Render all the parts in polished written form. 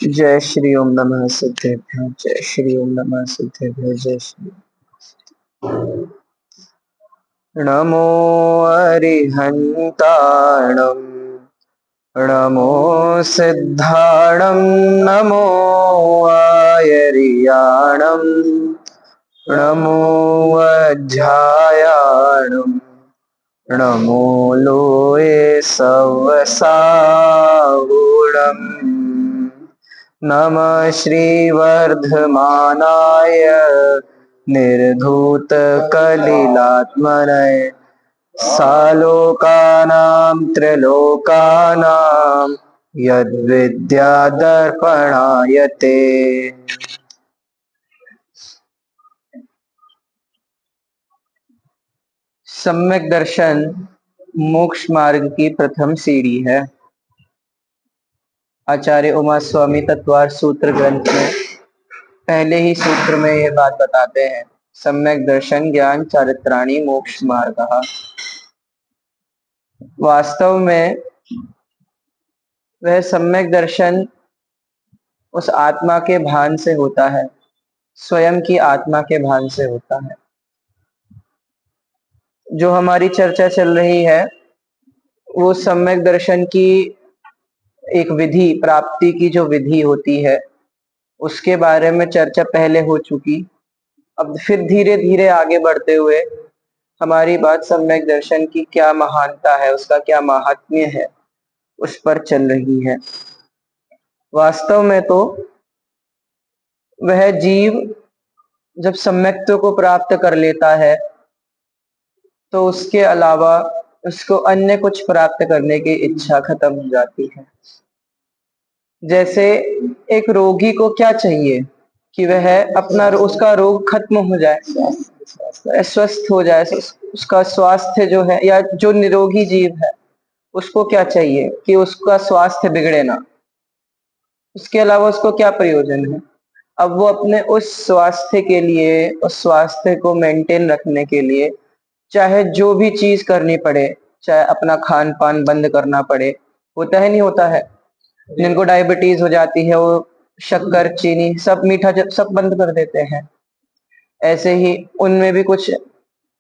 जय श्री ओम नमः सिद्धेभ्यो, जय श्री ओम नमः सिद्धेभ्यो, जय श्री नमो अरिहन्ताणं, नमो सिद्धाणं, नमो आयर्याणं, नमो वज्रायाणं, नमो लोये सवसागुणम्, नमः श्रीवर्धमानाय निर्धूतकलिलात्मने, सालोकानां त्रिलोकानां यद्विद्यादर्पणाय ते। सम्यक दर्शन मोक्ष मार्ग की प्रथम सीढ़ी है। आचार्य उमा स्वामी तत्वार सूत्र ग्रंथ में पहले ही सूत्र में ये बात बताते हैं, सम्यक दर्शन ज्ञान चारित्राणी मोक्ष मार्ग। वास्तव में वह सम्यक दर्शन उस आत्मा के भान से होता है, स्वयं की आत्मा के भान से होता है। जो हमारी चर्चा चल रही है वो सम्यक दर्शन की एक विधि, प्राप्ति की जो विधि होती है उसके बारे में चर्चा पहले हो चुकी। अब फिर धीरे धीरे आगे बढ़ते हुए हमारी बात सम्यक दर्शन की क्या महानता है, उसका क्या महात्म्य है, उस पर चल रही है। वास्तव में तो वह जीव जब सम्यक्त्व को प्राप्त कर लेता है तो उसके अलावा उसको अन्य कुछ प्राप्त करने की इच्छा खत्म हो जाती है। जैसे एक रोगी को क्या चाहिए कि वह अपना उसका रोग खत्म हो जाए, स्वस्थ हो जाए, उसका स्वास्थ्य जो है, या जो निरोगी जीव है उसको क्या चाहिए कि उसका स्वास्थ्य बिगड़े ना। उसके अलावा उसको क्या प्रयोजन है? अब वो अपने उस स्वास्थ्य के लिए, उस स्वास्थ्य को मेंटेन रखने के लिए चाहे जो भी चीज करनी पड़े, चाहे अपना खान पान बंद करना पड़े, होता है नहीं होता है। जिनको डायबिटीज हो जाती है वो शक्कर चीनी सब मीठा सब बंद कर देते हैं। ऐसे ही उनमें भी कुछ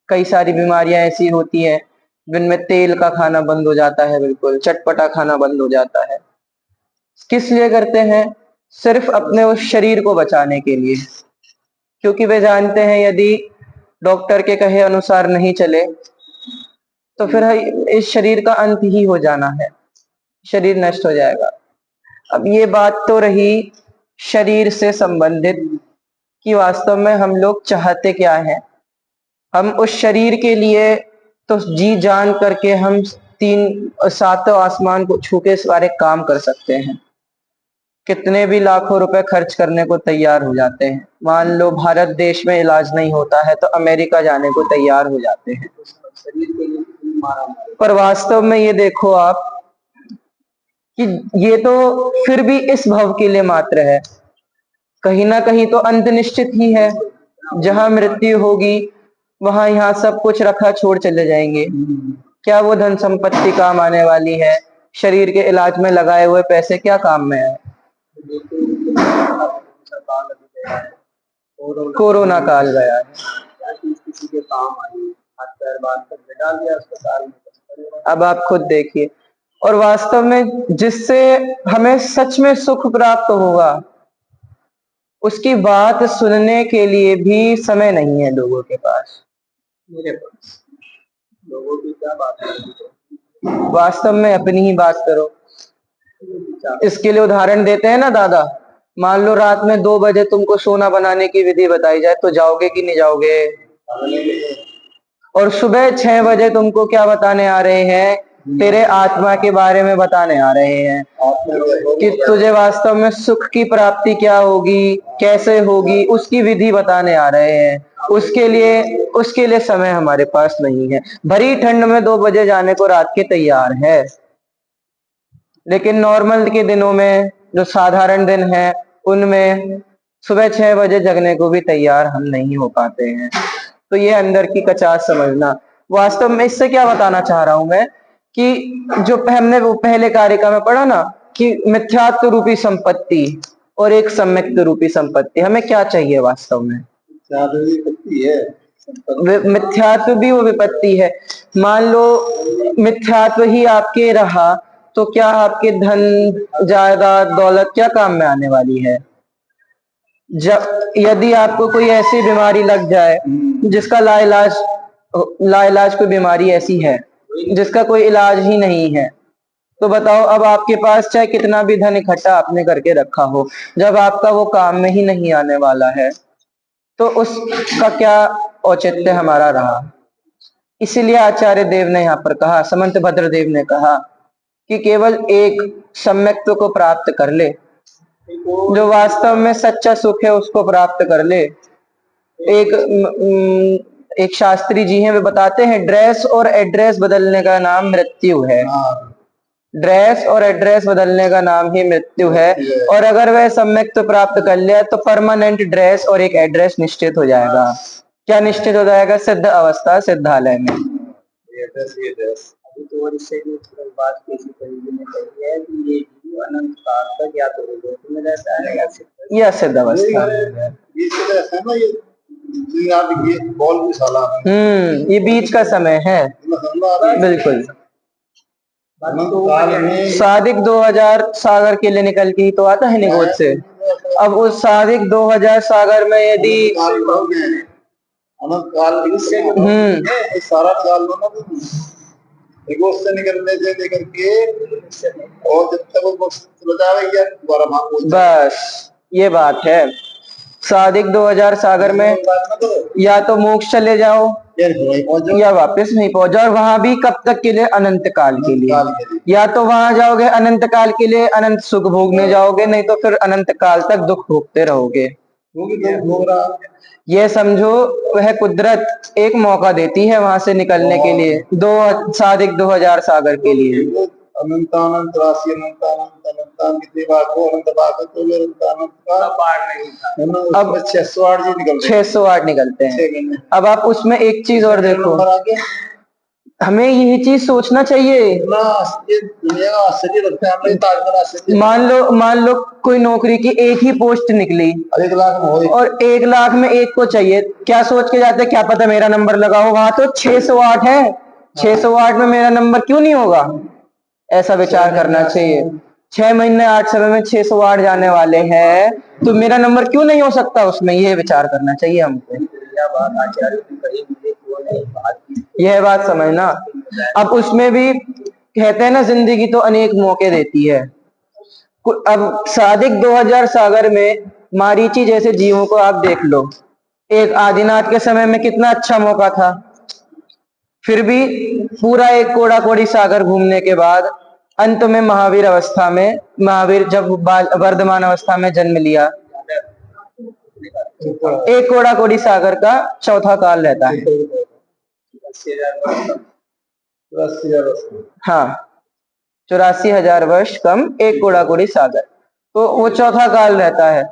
कई सारी बीमारियां ऐसी होती हैं जिनमें तेल का खाना बंद हो जाता है, बिल्कुल चटपटा खाना बंद हो जाता है। किस लिए करते हैं? सिर्फ अपने उस शरीर को बचाने के लिए, क्योंकि वे जानते हैं यदि डॉक्टर के कहे अनुसार नहीं चले तो फिर इस शरीर का अंत ही हो जाना है, शरीर नष्ट हो जाएगा। अब ये बात तो रही शरीर से संबंधित कि वास्तव में हम लोग चाहते क्या हैं। हम उस शरीर के लिए तो जी जान करके हम सातों आसमान को छू के सारे काम कर सकते हैं, कितने भी लाखों रुपए खर्च करने को तैयार हो जाते हैं। मान लो भारत देश में इलाज नहीं होता है तो अमेरिका जाने को तैयार हो जाते हैं। पर वास्तव में ये देखो आप कि ये तो फिर भी इस भव के लिए मात्र है, कहीं ना कहीं तो अंत निश्चित ही है। जहां मृत्यु होगी वहां यहाँ सब कुछ रखा छोड़ चले जाएंगे। क्या वो धन संपत्ति काम आने वाली है? शरीर के इलाज में लगाए हुए पैसे क्या काम में है? कोरोना काल गया है, किसी के काम आई, हाथ पैर बांध कर डाल दिया अस्पताल में। अब आप खुद देखिए। और वास्तव में जिससे हमें सच में सुख प्राप्त होगा उसकी बात सुनने के लिए भी समय नहीं है लोगों के पास। मेरे पास लोगों की क्या बात है? वास्तव में अपनी ही बात करो। इसके लिए उदाहरण देते हैं ना दादा, मान लो रात में 2 बजे तुमको सोना बनाने की विधि बताई जाए तो जाओगे कि नहीं जाओगे? और सुबह 6 बजे तुमको क्या बताने आ रहे हैं? तेरे आत्मा के बारे में बताने आ रहे हैं कि तुझे वास्तव में सुख की प्राप्ति क्या होगी, कैसे होगी, उसकी विधि बताने आ रहे हैं। उसके लिए समय हमारे पास नहीं है। भरी ठंड में 2 बजे जाने को रात के तैयार है, लेकिन नॉर्मल के दिनों में, जो साधारण दिन है, उनमें सुबह 6 बजे जगने को भी तैयार हम नहीं हो पाते हैं। तो ये अंदर की कचास समझना। वास्तव में इससे क्या बताना चाह रहा हूं मैं कि जो हमने वो पहले कारिका में पढ़ा ना कि मिथ्यात्व रूपी संपत्ति और एक सम्यक्त रूपी संपत्ति, हमें क्या चाहिए वास्तव में? विपत्ति है, मिथ्यात्व भी वो विपत्ति है। मान लो मिथ्यात्व ही आपके रहा तो क्या आपके धन जायदाद दौलत क्या काम में आने वाली है? जब यदि आपको कोई ऐसी बीमारी लग जाए जिसका लाइलाज कोई बीमारी ऐसी है जिसका कोई इलाज ही नहीं है, तो बताओ अब आपके पास चाहे कितना भी धन इकट्ठा आपने करके रखा हो, जब आपका वो काम में ही नहीं आने वाला है तो उसका क्या औचित्य हमारा रहा? इसीलिए आचार्य देव ने यहाँ पर कहा, समंत भद्र देव ने कहा कि केवल एक सम्यक्त्व को प्राप्त कर ले, जो वास्तव में सच्चा सुख है उसको प्राप्त कर ले। एक शास्त्री जी हैं, वे बताते हैं ड्रेस और एड्रेस बदलने का नाम मृत्यु है। ड्रेस और एड्रेस बदलने का नाम ही मृत्यु है। और अगर वह सम्यक्त्व प्राप्त कर लिया तो परमानेंट ड्रेस और एक एड्रेस निश्चित हो जाएगा। क्या निश्चित हो जाएगा? सिद्ध अवस्था सिद्धालय में। तो और इससे भी बात किसी तरीके में कही है कि ये जीव अनंत काल तक या तो लोक में रहता है या सिद्ध अवस्था। ये बॉल की साला ये बीच का समय है, बिल्कुल। सादिक 2000 सागर के लिए निकल के ही तो आता है निगोद से। अब उस सादिक 2000 सागर में यदि अनंत काल सारा काल निगोद से निकलने से लेकर के और जब तक वो बस ये बात है। सादिक 2000 सागर में या तो मोक्ष चले जाओ या वापस नहीं पहुंच जाओ, और वहां भी कब तक के लिए? अनंत काल के लिए। या तो वहां जाओगे अनंत काल के लिए, अनंत सुख भोगने जाओगे, नहीं तो फिर अनंत काल तक दुख भोगते रहोगे। ये समझो वह कुदरत एक मौका देती है वहां से निकलने के लिए, सादिक 2000 सागर के लिए। अनंतानंत राशि अनंतानंत कितनी बार हो अनंत बार तो अनंत का पार नहीं था। अब 608 जी निकलते 608 निकलते हैं। अब आप उसमें एक चीज और देखो, हमें यही चीज सोचना चाहिए। मान लो कोई नौकरी की एक ही पोस्ट निकली 1 लाख में और 1 लाख में एक को चाहिए, क्या सोच के जाते? क्या पता मेरा नंबर लगा हो, वहां तो 608 है, 608 में मेरा नंबर क्यों नहीं होगा? ऐसा विचार करना चाहिए। 6 महीने 8 समय में 608 जाने वाले हैं तो मेरा नंबर क्यों नहीं हो सकता उसमें? ये विचार करना चाहिए हमको। यह बात समझना। अब उसमें भी कहते हैं ना, जिंदगी तो अनेक मौके देती है। अब सादिक 2000 सागर में मारीची जैसे जीवों को आप देख लो, एक आदिनाथ के समय में कितना अच्छा मौका था, फिर भी पूरा एक कोड़ा कोड़ी सागर घूमने के बाद अंत में महावीर जब वर्धमान अवस्था में जन्म लिया, एक कोड़ा कोड़ी सागर का चौथा काल रहता है। हाँ, 84,000 वर्ष कम एक कोड़ा कोड़ी सागर, तो वो चौथा काल रहता है।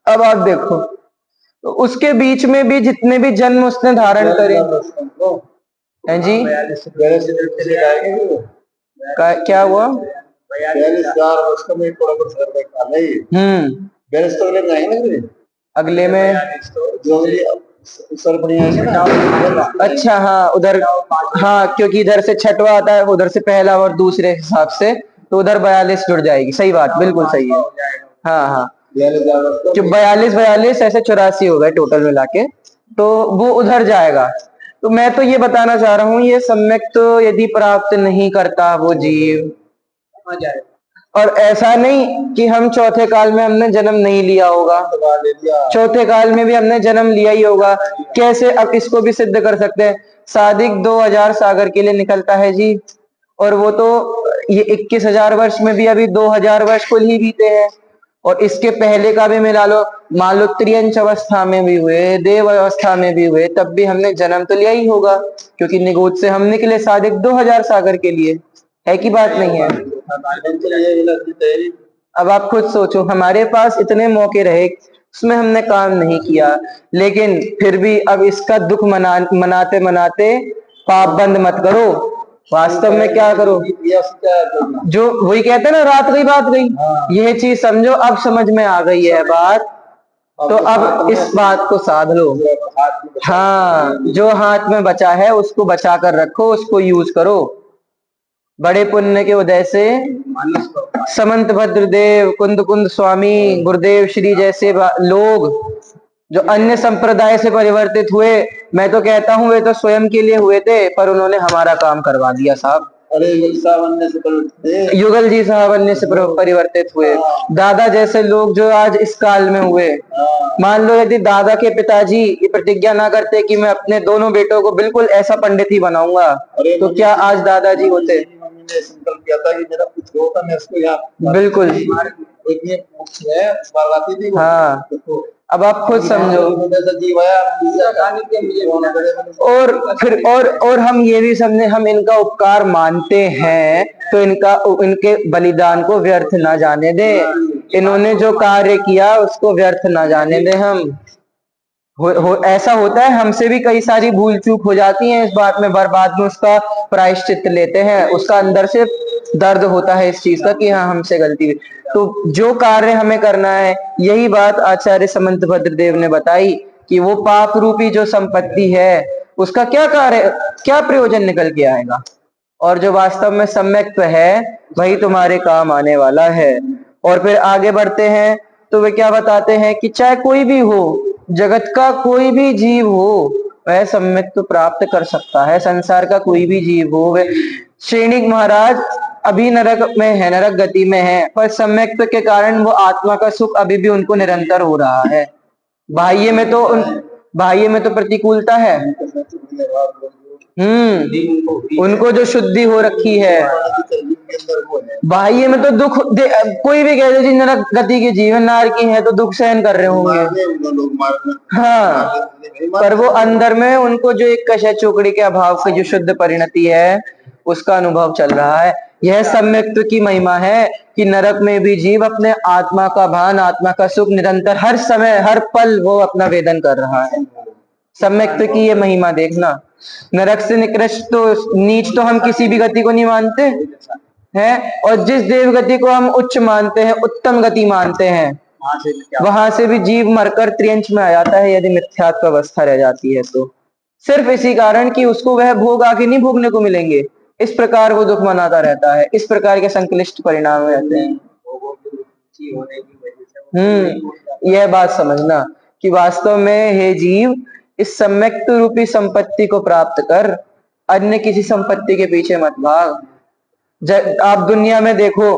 अब आप देखो तो उसके बीच में भी जितने भी जन्म उसने धारण करे हैं जी, क्या हुआ? 42,000 वर्ष का एक कोड़ा कोड़ी सागर का काल है। अगले में अच्छा, हाँ उधर, हाँ क्योंकि इधर से छठवा आता है, उधर से पहला और दूसरे हिसाब से, तो उधर 42 जुड़ जाएगी। सही बात, बिल्कुल सही है। हाँ हाँ, 42 ऐसे 84 हो गए टोटल मिला के, तो वो उधर जाएगा। तो मैं तो ये बताना चाह रहा हूँ, ये सम्यक तो यदि प्राप्त नहीं करता वो जीव, और ऐसा नहीं कि हम चौथे काल में हमने जन्म नहीं लिया होगा, चौथे काल में भी हमने जन्म लिया ही होगा। कैसे? अब इसको भी सिद्ध कर सकते हैं। सादिक 2000 सागर के लिए निकलता है जी, और वो तो ये 21,000 वर्ष में भी अभी 2000 वर्ष कुल ही बीते हैं, और इसके पहले का भी मिला लो, मान लो त्रियंच अवस्था में भी हुए, देव अवस्था में भी हुए, तब भी हमने जन्म तो लिया ही होगा, क्योंकि निगोद से हम निकले सादिक 2000 सागर के लिए। है कि बात नहीं है? अब आप खुद सोचो, हमारे पास इतने मौके रहे, उसमें हमने काम नहीं किया, लेकिन फिर भी अब इसका दुख मनाते मनाते पाप बंद मत करो, वास्तव में क्या करो, जो वही कहते हैं ना, रात गई बात गई। यह चीज समझो, अब समझ में आ गई है बात, तो अब इस बात को साध लो। हाँ, जो हाथ में बचा है उसको बचा कर रखो, उसको यूज करो। बड़े पुण्य के उदय से समंत भद्रदेव, कुंद कुंद स्वामी, गुरुदेव श्री जैसे लोग जो अन्य संप्रदाय से परिवर्तित हुए, मैं तो कहता हूँ वे तो स्वयं के लिए हुए थे, पर उन्होंने हमारा काम करवा दिया साहब। अरे युगल युगल जी साहब अन्य से परिवर्तित हुए। दादा जैसे लोग जो आज इस काल में हुए, मान लो यदि दादा के पिताजी ये प्रतिज्ञा ना करते कि मैं अपने दोनों बेटों को बिल्कुल ऐसा पंडित ही बनाऊंगा, तो क्या आज दादाजी होते? ने संकल्प किया था कि मेरा कुछ होता मैं इसको यहाँ बिल्कुल। हाँ, अब आप खुद समझो। और हम ये भी समझे, हम इनका उपकार मानते हैं तो इनके बलिदान को व्यर्थ ना जाने दें। इन्होंने जो कार्य किया उसको व्यर्थ ना जाने दें हम। ऐसा होता है, हमसे भी कई सारी भूल चूक हो जाती है इस बात में, बर्बाद में उसका प्रायश्चित लेते हैं, उसका अंदर से दर्द होता है इस चीज का कि हाँ हमसे गलती हुई। तो जो कार्य हमें करना है, यही बात आचार्य समंत भद्रदेव ने बताई कि वो पाप रूपी जो संपत्ति है उसका क्या कार्य, क्या प्रयोजन निकल के आएगा, और जो वास्तव में सम्यक्त्व है वही तुम्हारे काम आने वाला है। और फिर आगे बढ़ते हैं तो वे क्या बताते हैं कि चाहे कोई भी हो, जगत का कोई भी जीव हो, वह सम्यक्त्व प्राप्त कर सकता है। संसार का कोई भी जीव हो, वह श्रेणिक महाराज अभी नरक में है, नरक गति में है, पर सम्यक्त्व के कारण वो आत्मा का सुख अभी भी उनको निरंतर हो रहा है। बाह्य में तो प्रतिकूलता है, उनको जो शुद्धि हो रखी है, बाह्य में तो दुख कोई भी कह दे जी नरक गति के जीवन नार की है तो दुख सहन कर रहे होंगे। हाँ, पर वो अंदर में उनको जो एक कषय चोकड़ी के अभाव की जो शुद्ध परिणति है उसका अनुभव चल रहा है। यह सम्यक्त्व की महिमा है कि नरक में भी जीव अपने आत्मा का भान, आत्मा का सुख निरंतर हर समय हर पल वो अपना वेदन कर रहा है। सम्यक्त्व की ये महिमा देखना। नरक से निकृष्ट तो नीच तो हम किसी भी गति को नहीं मानते हैं, और जिस देव गति को हम उच्च मानते हैं, उत्तम गति मानते हैं, वहां से भी जीव मरकर त्रियंच में आ जाता है यदि मिथ्यात्व अवस्था रह जाती है तो, सिर्फ इसी कारण कि उसको वह भोग आगे नहीं भोगने को मिलेंगे। इस प्रकार वो दुख मनाता रहता है, इस प्रकार के संक्लिष्ट परिणाम रहते हैं। यह बात समझना कि वास्तव में हे जीव, इस सम्यक्त रूपी संपत्ति को प्राप्त कर, अन्य किसी संपत्ति के पीछे मत भाग। आप दुनिया में देखो,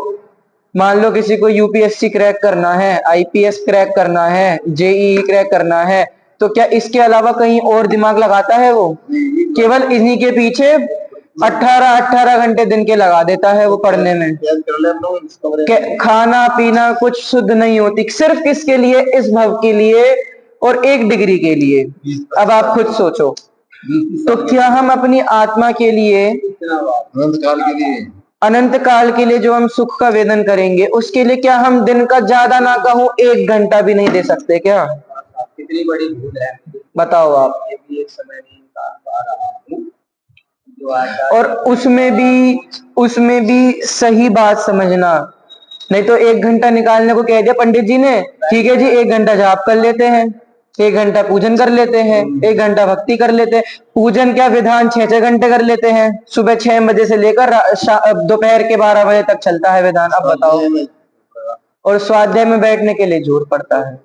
मान लो किसी को यूपीएससी क्रैक करना है, आईपीएस क्रैक करना है, जेईई क्रैक करना है, तो क्या इसके अलावा कहीं और दिमाग लगाता है? वो केवल इन्हीं के पीछे 18 घंटे दिन के लगा देता है वो पढ़ने में। खाना पीना कुछ शुद्ध नहीं होती, सिर्फ किसके लिए? इस भव के लिए और एक डिग्री के लिए। अब आप खुद सोचो, तो क्या हम अपनी आत्मा के लिए, अनंत काल के लिए जो हम सुख का वेदन करेंगे, उसके लिए क्या हम दिन का ज्यादा ना कहूं 1 घंटा भी नहीं दे सकते क्या? कितनी बड़ी भूल है, बताओ आप। ये भी एक समय नहीं निकाल पा रहा हूं, और उसमें भी सही बात समझना। नहीं तो 1 घंटा निकालने को कह दिया पंडित जी ने, ठीक है जी 1 घंटा जाप कर लेते हैं, 1 घंटा पूजन कर लेते हैं, 1 घंटा भक्ति कर लेते हैं। पूजन क्या विधान 6 घंटे कर लेते हैं, सुबह 6 बजे से लेकर दोपहर के 12 बजे तक चलता है विधान। अब बताओ, और स्वाध्याय में बैठने के लिए जोर पड़ता है।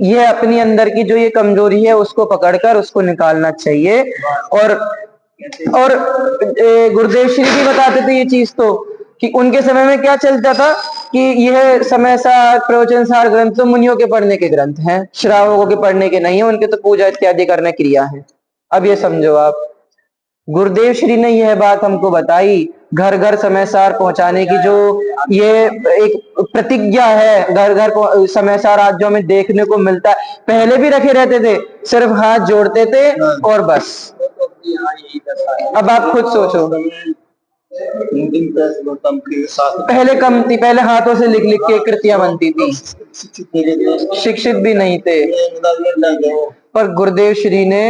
ये अपनी अंदर की जो ये कमजोरी है उसको पकड़कर उसको निकालना चाहिए। और गुरुदेव श्री भी बताते थे ये चीज, तो कि उनके समय में क्या चलता था कि यह समय सार प्रवचन सार ग्रंथ तो मुनियों के पढ़ने के ग्रंथ हैं, श्रावकों के पढ़ने के नहीं है, उनके तो पूजा इत्यादि करने क्रिया है। अब ये समझो आप, गुरुदेव श्री ने यह बात हमको बताई, घर घर समय सार पहुंचाने की जो ये एक प्रतिज्ञा है, घर घर समय सार आज जो हमें देखने को मिलता है, पहले भी रखे रहते थे, सिर्फ हाथ जोड़ते थे और बस। अब आप खुद सोचो, पहले कम थी, पहले हाथों से लिख लिख के कृतियां बनती थी, शिक्षित भी नहीं थे, पर गुरुदेव श्री ने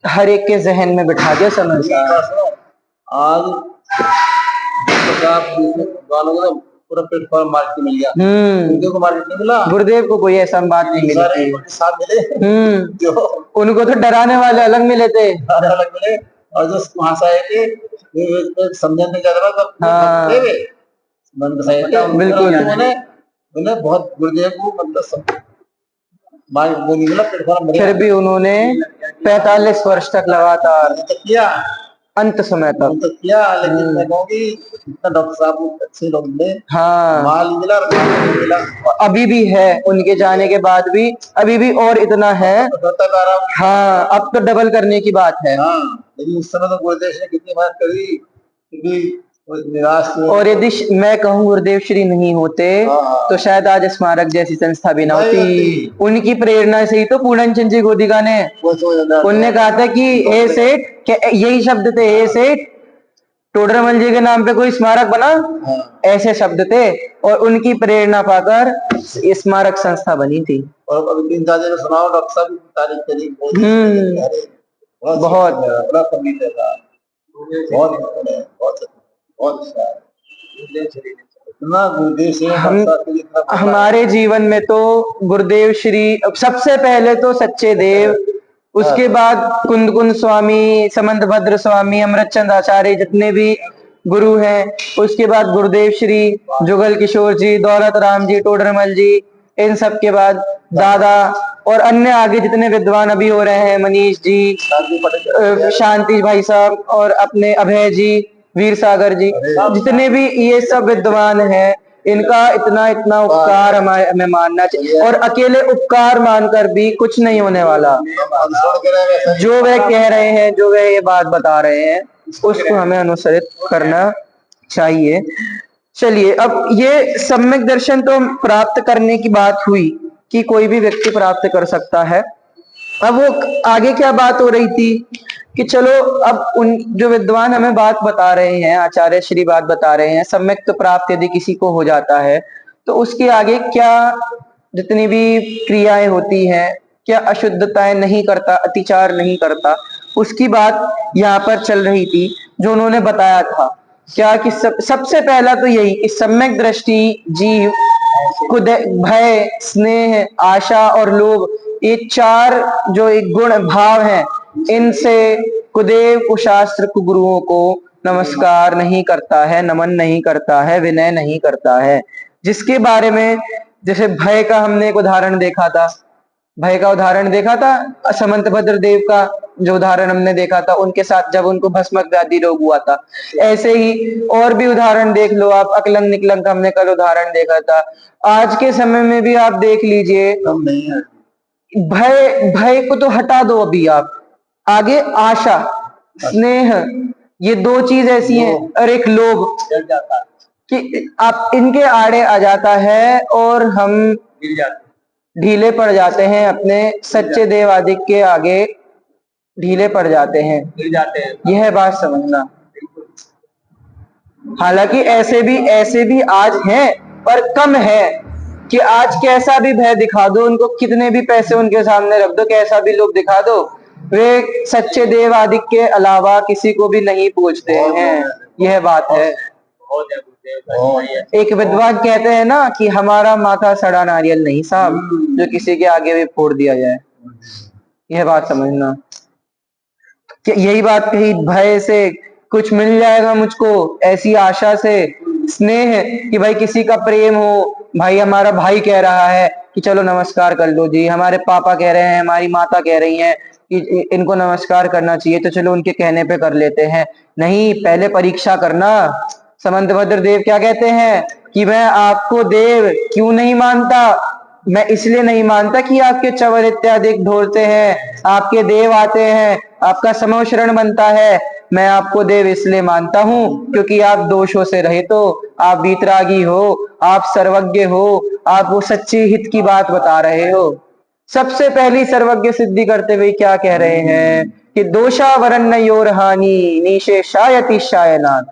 हर एक के जहन में बिठा दिया समय सार। आज गानों का पूरा प्लेटफॉर्म मार्केट मिल गया। गुरुदेव को मार्केट नहीं मिला, गुरुदेव को कोई ऐसा बात नहीं मिली थी। साथ मिले जो उनको तो डराने वाले अलग मिले थे, अलग मिले, और जो वहां से आए थे समझने में ज्यादा बिल्कुल उन्हें बहुत गुरुदेव को मतलब फिर भी उन्होंने 45 वर्ष तक लगातार किया, अंत समय तक किया। लेकिन मैं कहूँगी इतना डॉक्टर साहब अच्छे लोग मिले, हाँ माल मिला, मिला, अभी भी है। उनके जाने के बाद भी अभी भी और इतना है। हाँ, अब तो डबल करने की बात है। हाँ, लेकिन उस समय तो गुरुदेव ने कितनी बात करी, निराश। और यदि मैं कहूँ गुरुदेव श्री नहीं होते तो शायद आज स्मारक जैसी संस्था भी ना होती। उनकी प्रेरणा से ही तो पूर्णचंद चंद जी गोदिका ने उनने कहा था कि हे सेठ, यही शब्द थे, हे सेठ टोडरमल जी के नाम पे कोई स्मारक बना, ऐसे शब्द थे। और उनकी प्रेरणा पाकर स्मारक संस्था बनी थी। और अभी 3 साल ने सुनाओ डॉक्टर साहब की तारीफ करी, बहुत बड़ा पंडित है, बहुत हमारे जीवन में तो गुरुदेव श्री सबसे पहले तो सच्चे देव, उसके बाद कुंद कुंद स्वामी, समंत भद्र स्वामी, अमृतचंद आचार्य, जितने भी गुरु हैं, उसके बाद गुरुदेव श्री, जुगल किशोर जी, दौलत राम जी, टोडरमल जी, इन सब के बाद दादा और अन्य आगे जितने विद्वान अभी हो रहे हैं, मनीष जी, शांति भाई साहब और अपने अभय जी, वीर सागर जी, जितने भी ये सब विद्वान हैं, इनका इतना इतना उपकार हमें मानना चाहिए। और अकेले उपकार मानकर भी कुछ नहीं होने वाला। जो वे कह रहे हैं, जो वे ये बात बता रहे हैं, उसको हमें अनुसरित करना चाहिए। चलिए, अब ये सम्यक दर्शन तो प्राप्त करने की बात हुई कि कोई भी व्यक्ति प्राप्त कर सकता है। अब वो आगे क्या बात हो रही थी कि चलो अब उन जो विद्वान हमें बात बता रहे हैं, आचार्य श्री बात बता रहे हैं, सम्यक तो प्राप्त यदि किसी को हो जाता है तो उसके आगे क्या जितनी भी क्रियाएं होती हैं, क्या अशुद्धताएं नहीं करता, अतिचार नहीं करता, उसकी बात यहाँ पर चल रही थी जो उन्होंने बताया था। क्या कि सबसे पहला तो यही कि सम्यक दृष्टि जीव को भय, स्नेह, आशा और लोभ, ये 4 जो एक गुण भाव हैं, इनसे कुदेव कुशास्त्र कुगुरुओं को नमस्कार नहीं करता है, नमन नहीं करता है, विनय नहीं करता है। जिसके बारे में जैसे भय का हमने एक उदाहरण देखा था, भय का उदाहरण देखा था, समंत भद्र देव का जो उदाहरण हमने देखा था, उनके साथ जब उनको भस्मक व्याधि रोग हुआ था। ऐसे ही और भी उदाहरण देख लो आप, अकलंग निकलंग का हमने कल उदाहरण देखा था। आज के समय में भी आप देख लीजिए, भय को तो हटा दो अभी आप, आगे आशा, स्नेह, ये 2 चीज ऐसी हैं, और एक लोभ कि आप इनके आड़े आ जाता है और हम ढीले पड़ जाते हैं, अपने सच्चे देवादिक के आगे ढीले पड़ जाते हैं। यह बात समझना। हालांकि ऐसे भी आज हैं, पर कम है कि आज कैसा भी भय दिखा दो उनको, कितने भी पैसे उनके सामने रख दो, कैसा भी लोग दिखा दो, वे सच्चे देवादिक के अलावा किसी को भी नहीं पूछते हैं। यह बात है। एक विद्वान कहते हैं ना कि हमारा माथा सड़ा नारियल नहीं साहब, जो किसी के आगे भी फोड़ दिया जाए। यह बात समझना। यही बात कही, भय से कुछ मिल जाएगा मुझको, ऐसी आशा से, स्नेह कि भाई किसी का प्रेम हो, भाई हमारा भाई कह रहा है कि चलो नमस्कार कर लो जी, हमारे पापा कह रहे हैं, हमारी माता कह रही हैं कि इनको नमस्कार करना चाहिए, तो चलो उनके कहने पे कर लेते हैं। नहीं, पहले परीक्षा करना। समंत भद्र देव क्या कहते हैं कि मैं आपको देव क्यों नहीं मानता, मैं इसलिए नहीं मानता कि आपके चवर इत्यादि ढोलते हैं, आपके देव आते हैं, आपका समोशरण बनता है। मैं आपको देव इसलिए मानता हूं क्योंकि आप दोषों से रहित हो, आप वीतरागी हो, आप सर्वज्ञ हो, आप वो सच्ची हित की बात बता रहे हो। सबसे पहली सर्वज्ञ सिद्धि करते हुए क्या कह रहे हैं कि दोषावरण्य योर हानि निशेषायति शायनाथ।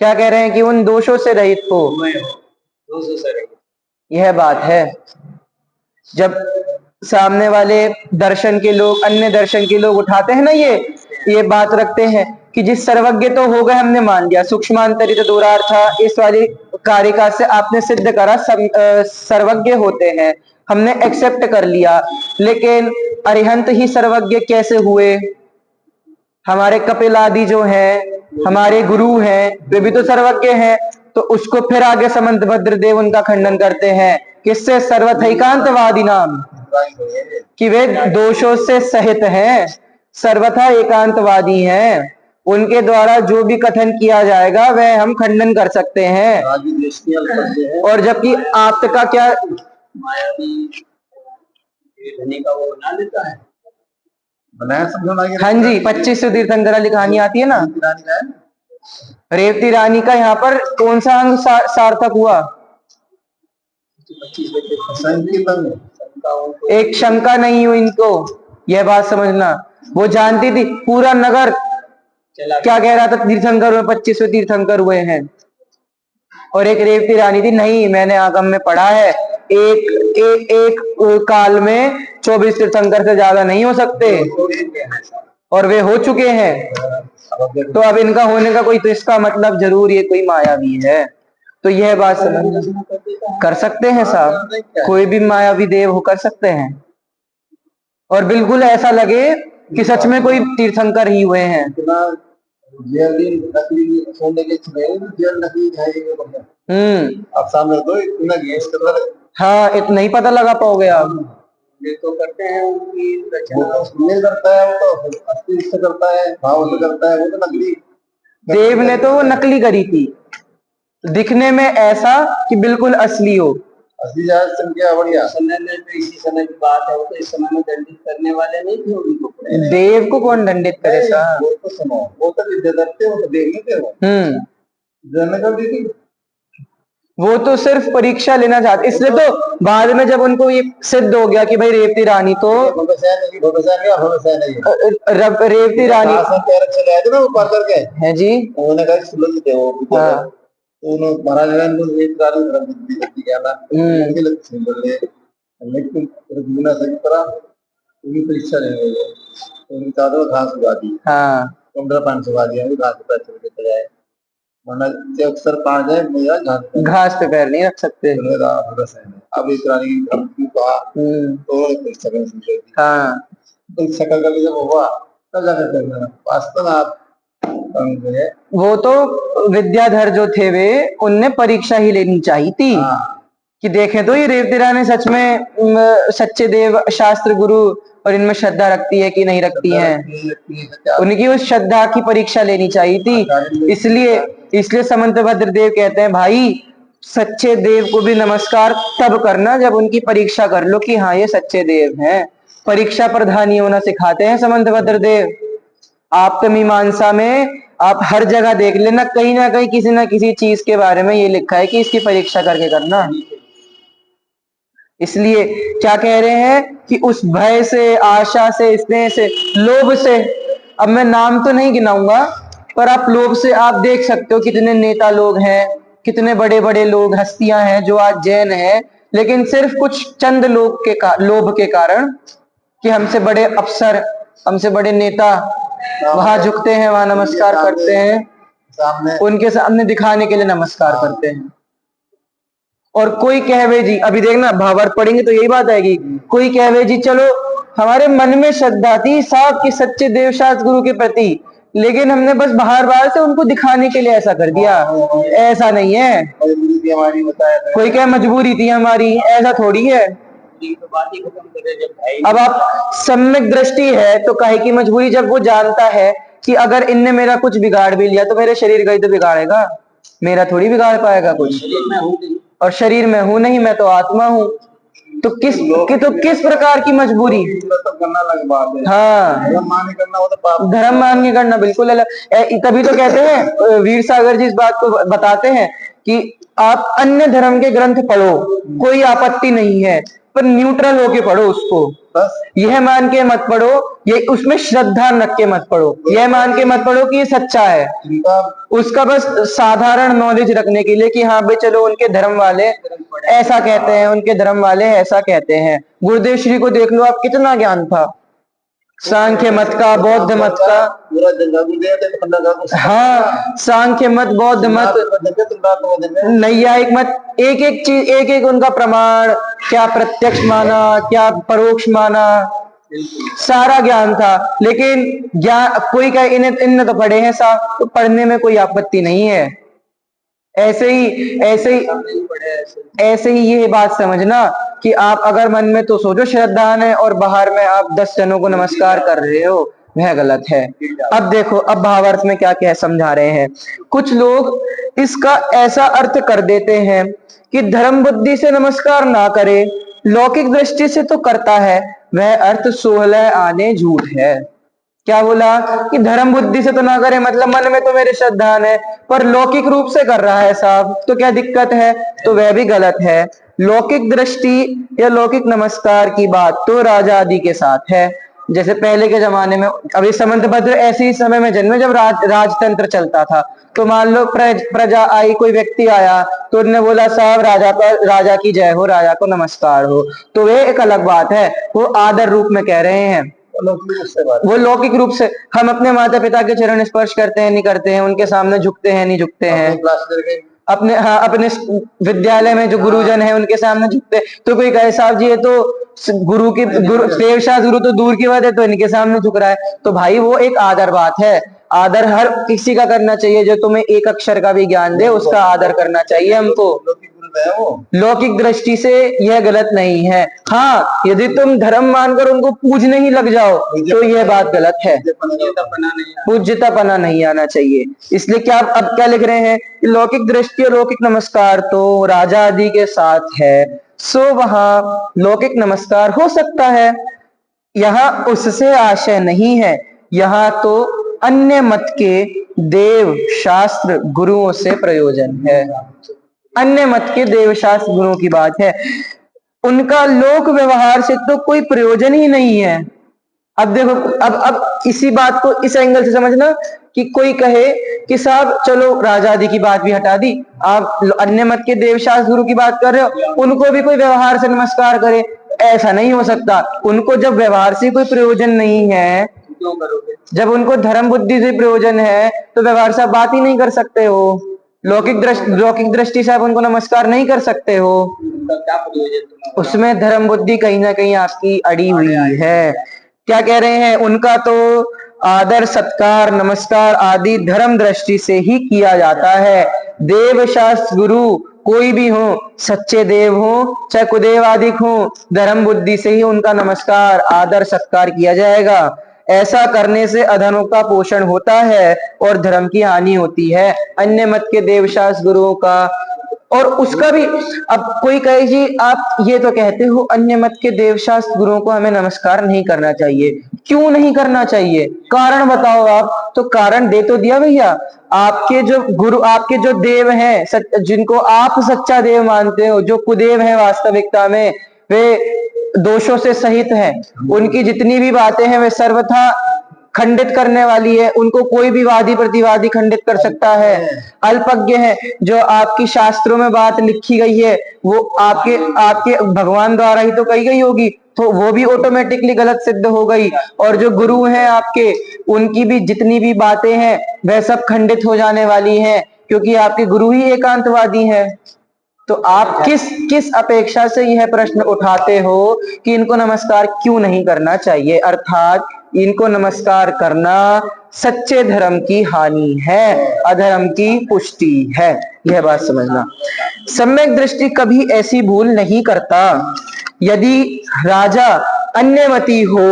क्या कह रहे हैं कि उन दोषों से रहित हो, यह बात है। जब सामने वाले दर्शन के लोग, अन्य दर्शन के लोग उठाते हैं ना, ये बात रखते हैं कि जिस सर्वज्ञ तो हो गए हमने मान लिया, सूक्ष्मांतरित दूरार्थ इस वाली कारिका से आपने सिद्ध करा सर्वज्ञ होते हैं, हमने एक्सेप्ट कर लिया। लेकिन अरिहंत ही सर्वज्ञ कैसे हुए? हमारे कपिल आदि जो हैं, हमारे गुरु हैं, वे भी तो सर्वज्ञ हैं। तो उसको फिर आगे समंतभद्र देव उनका खंडन करते हैं, किससे? सर्वथैकांतवादी नाम, कि वे दोषों से सहित हैं, सर्वथा एकांतवादी हैं। उनके द्वारा जो भी कथन किया जाएगा वह हम खंडन कर सकते हैं। और जबकि आपका क्या मायावी धनी का वो बना देता है, बनाया समझो। हाँ जी, 25 तीर्थंकरा की कहानी आती है ना, रेवती रानी का यहाँ पर कौन सा अंग सार्थक हुआ? एक शंका नहीं हुई इनको, यह बात समझना। वो जानती थी, पूरा नगर क्या कह रहा था, तीर्थंकर 25वें तीर्थंकर हुए हैं। और एक रेवती रानी थी, नहीं मैंने आगम में पढ़ा है, एक काल में 24 तीर्थंकर से ज्यादा नहीं हो सकते, और वे हो चुके हैं। तो अब इनका होने का कोई, तो इसका मतलब जरूर ये कोई मायावी है। तो यह बात समझ कर सकते हैं साहब, कोई भी मायावी देव हो कर सकते हैं। और बिल्कुल ऐसा लगे कि सच में कोई तीर्थंकर ही हुए हैं। अब सामने तो इतना हाँ, इतना नहीं पता लगा पाओगे आप। ये तो करते हैं उनकी करता है, वो तो असली से करता है, भाव से करता है, वो तो नकली। देव ने तो वो नकली करी थी, दिखने में ऐसा कि बिल्कुल असली हो। असली संख्या बढ़िया समय में, तो इसी समय की बात है, वो तो इस समय में दंडित करने वाले नहीं थे उनको। देव को कौन दंडित करे साहब? वो तो सुनो, वो तो विद्याधर, वो तो देव नहीं थे वो। वो तो सिर्फ परीक्षा लेना चाहते, इसलिए तो बाद में जब उनको ये सिद्ध हो गया कि भाई रेवती रानी तो रेवती रानी है जी, उन्होंने कहा महाराज परीक्षा लेने घास उगा दी, हाँ 15-5 उगा दिया, घास पे चल के चले आए, वरना अक्सर पा जाए मेरा घास पे पैर नहीं रख सकते। अब इस रानी की कहा तो हाँ, परीक्षा कर जब हुआ तब जाकर करना वास्तव आप वो तो विद्याधर जो थे वे, उनने परीक्षा ही लेनी चाहिए थी। कि देखें तो ये रेवती रानी सच में सच्चे देव शास्त्र गुरु और इनमें श्रद्धा रखती है कि नहीं रखती है। उनकी उस श्रद्धा की परीक्षा लेनी चाहिए थी। इसलिए समंतभद्र देव कहते हैं, भाई सच्चे देव को भी नमस्कार तब करना जब उनकी परीक्षा कर लो कि हाँ ये सच्चे देव हैं। परीक्षा प्रधानी होना सिखाते हैं समंतभद्र देव। आप तो मीमांसा में आप हर जगह देख लेना, कहीं ना कहीं किसी ना किसी चीज के बारे में ये लिखा है कि इसकी परीक्षा करके करना। इसलिए क्या कह रहे हैं कि उस भय से, आशा से, स्नेह से, लोभ से, अब मैं नाम तो नहीं गिनाऊंगा, पर आप लोभ से आप देख सकते हो कितने नेता लोग हैं, कितने बड़े बड़े लोग, हस्तियां हैं जो आज जैन हैं, लेकिन सिर्फ कुछ चंद लोग के लोभ के कारण कि हमसे बड़े अफसर, हमसे बड़े नेता वहां झुकते हैं, वहां नमस्कार करते हैं, उनके सामने दिखाने के लिए नमस्कार करते हैं। और कोई कहवे जी, अभी देखना भावार्थ पढ़ेंगे तो यही बात आएगी, कोई कहवे जी चलो हमारे मन में श्रद्धा थी साहब कि सच्चे देवशास्त्र गुरु के प्रति, लेकिन हमने बस बाहर से उनको दिखाने के लिए ऐसा कर दिया। ऐसा नहीं है, कोई क्या मजबूरी थी हमारी, ऐसा थोड़ी है। अब आप सम्यक दृष्टि है तो काहे की मजबूरी, जब वो जानता है कि अगर इनने मेरा कुछ बिगाड़ भी लिया तो मेरे शरीर का ही तो बिगाड़ेगा, मेरा थोड़ी बिगाड़ पाएगा कुछ। और शरीर में हूं नहीं, मैं तो आत्मा हूं। तो किस प्रकार की मजबूरी? हाँ, धर्म मान के करना बिल्कुल अलग। तभी तो कहते हैं, वीर सागर जी इस बात को बताते हैं कि आप अन्य धर्म के ग्रंथ पढ़ो, कोई आपत्ति नहीं है, पर न्यूट्रल होके पढ़ो उसको। यह मान के मत पढ़ो, ये उसमें श्रद्धा रख के मत पढ़ो, यह मान के मत पढ़ो कि ये सच्चा है। उसका बस साधारण नॉलेज रखने के लिए कि हाँ भाई चलो उनके धर्म वाले ऐसा कहते हैं, उनके धर्म वाले ऐसा कहते हैं। गुरुदेव श्री को देख लो आप, कितना ज्ञान था, सांख्य मत का, बौद्ध मत का, हाँ सांख्य मत, बौद्ध मत, नैयायिक मत, एक एक चीज, एक एक उनका प्रमाण, क्या प्रत्यक्ष माना, क्या परोक्ष माना, सारा ज्ञान था। लेकिन ज्ञान कोई कहे इन्हें तो पढ़े हैं साहब, तो पढ़ने में कोई आपत्ति नहीं है। ऐसे ही ये बात समझना कि आप अगर मन में तो सोचो श्रद्धा है और बाहर में आप 10 जनों को नमस्कार कर रहे हो, वह गलत है। अब देखो, अब भावार्थ में क्या क्या समझा रहे हैं। कुछ लोग इसका ऐसा अर्थ कर देते हैं कि धर्म बुद्धि से नमस्कार ना करे, लौकिक दृष्टि से तो करता है, वह अर्थ 16 आने झूठ है। क्या बोला कि धर्म बुद्धि से तो ना करे, मतलब मन में तो मेरे श्रद्धा है, पर लौकिक रूप से कर रहा है साहब, तो क्या दिक्कत है? तो वह भी गलत है। लौकिक दृष्टि या लौकिक नमस्कार की बात तो राजा आदि के साथ है। जैसे पहले के जमाने में, अभी समंतभद्र ऐसे ही समय में जन्मे जब राजतंत्र चलता था। तो मान लो प्रजा आई, कोई व्यक्ति आया तो उन्होंने बोला साहब राजा की जय हो, राजा को नमस्कार हो, तो वे एक अलग बात है, वो आदर रूप में कह रहे हैं। वो लौकिक रूप से हम अपने माता पिता के चरण स्पर्श करते हैं, नहीं करते हैं, उनके सामने झुकते हैं, नहीं झुकते हैं, अपने विद्यालय में जो गुरुजन है उनके सामने झुकते। तो कोई कहे साहब जी ये तो देवशास्त्र गुरु तो दूर की बात है, तो इनके सामने झुक रहा है। तो भाई वो एक आदर बात है, आदर हर किसी का करना चाहिए। जो तुम्हें एक अक्षर का भी ज्ञान दे उसका आदर करना चाहिए हमको। लौकिक दृष्टि से यह गलत नहीं है। हाँ, यदि तुम धर्म मानकर उनको पूजने ही लग जाओ तो यह बात गलत है, पूज्यतापना नहीं आना चाहिए। इसलिए क्या अब क्या लिख रहे हैं, लौकिक दृष्टि और लौकिक नमस्कार तो राजा आदि के साथ है, सो वहां लौकिक नमस्कार हो सकता है, यहाँ उससे आशय नहीं है। यहाँ तो अन्य मत के देव शास्त्र गुरुओं से प्रयोजन है। अन्य मत के देव शास्त्र गुरुओं की बात है, उनका लोक व्यवहार से तो कोई प्रयोजन ही नहीं है। अब देखो, अब इसी बात को इस एंगल से समझना कि कोई कहे कि साहब चलो राजा आदि की बात भी हटा दी, आप अन्य मत के देवशास्त्र गुरु की बात कर रहे हो, उनको भी कोई व्यवहार से नमस्कार करे, ऐसा नहीं हो सकता। उनको जब व्यवहार से कोई प्रयोजन नहीं है, जब उनको धर्म बुद्धि से प्रयोजन है, तो व्यवहार से बात ही नहीं कर सकते हो। लौकिक दृष्टि से आप उनको नमस्कार नहीं कर सकते हो, उसमें धर्म बुद्धि कहीं ना कहीं आपकी अड़ी हुई है। क्या कह रहे हैं, उनका तो आदर सत्कार नमस्कार आदि धर्म दृष्टि से ही किया जाता है। देव शास्त्र गुरु कोई भी हो, सच्चे देव हो चाहे कुदेव आदि हो, धर्म बुद्धि से ही उनका नमस्कार आदर सत्कार किया जाएगा। ऐसा करने से अधर्म का पोषण होता है और धर्म की हानि होती है। अन्य मत के देवशास्त्र गुरुओं का और उसका भी, अब कोई कहे जी आप ये तो कहते हो अन्य मत के देवशास्त्र गुरुओं को हमें नमस्कार नहीं करना चाहिए, क्यों नहीं करना चाहिए, कारण बताओ आप। तो कारण दे तो दिया भैया, आपके जो गुरु, आपके जो देव हैं, जिनको आप सच्चा देव मानते हो, जो कुदेव हैं वास्तविकता में, वे दोषों से सहित हैं, उनकी जितनी भी बातें हैं वे सर्वथा खंडित करने वाली है, उनको कोई भी वादी प्रतिवादी खंडित कर सकता है। अल्पज्ञ है, जो आपकी शास्त्रों में बात लिखी गई है वो आपके भगवान द्वारा ही तो कही गई होगी, तो वो भी ऑटोमेटिकली गलत सिद्ध हो गई। और जो गुरु हैं आपके, उनकी भी जितनी भी बातें हैं वह सब खंडित हो जाने वाली हैं, क्योंकि आपके गुरु ही एकांतवादी हैं। तो आप किस अपेक्षा से यह प्रश्न उठाते हो कि इनको नमस्कार क्यों नहीं करना चाहिए, अर्थात इनको नमस्कार करना सच्चे धर्म की हानि है, अधर्म की पुष्टि है। यह बात समझना। सम्यक दृष्टि कभी ऐसी भूल नहीं करता। यदि राजा अन्यमति हो